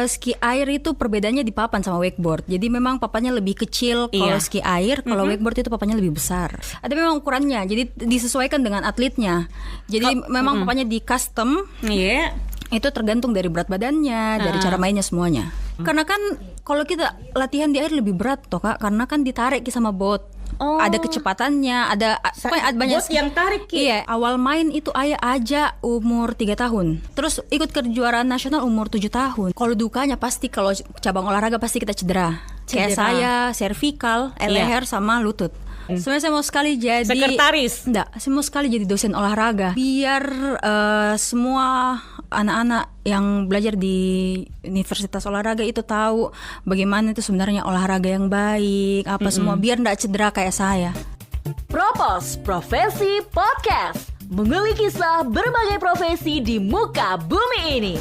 ski air itu perbedaannya di papan sama wakeboard. Jadi memang papannya lebih kecil kalau ski air, kalau wakeboard itu papannya lebih besar. Ada memang ukurannya, jadi disesuaikan dengan atletnya. Jadi memang papannya di custom. Iya. Itu tergantung dari berat badannya, dari cara mainnya semuanya. Karena kan kalau kita latihan di air lebih berat toh Kak, karena kan ditarik sama bot. Ada kecepatannya, ada banyak bot yang tarik Ki. Iya, awal main itu ayah aja umur 3 tahun. Terus ikut kejuaraan nasional umur 7 tahun. Kalau dukanya pasti kalau cabang olahraga pasti kita cedera. Kayak saya cervical, leher sama lutut. Sebenarnya saya mau sekali jadi sekretaris. Enggak, saya mau sekali jadi dosen olahraga. Biar semua anak-anak yang belajar di universitas olahraga itu tahu bagaimana itu sebenarnya olahraga yang baik, apa semua, biar enggak cedera kayak saya. Propos Profesi Podcast, mengulik kisah berbagai profesi di muka bumi ini.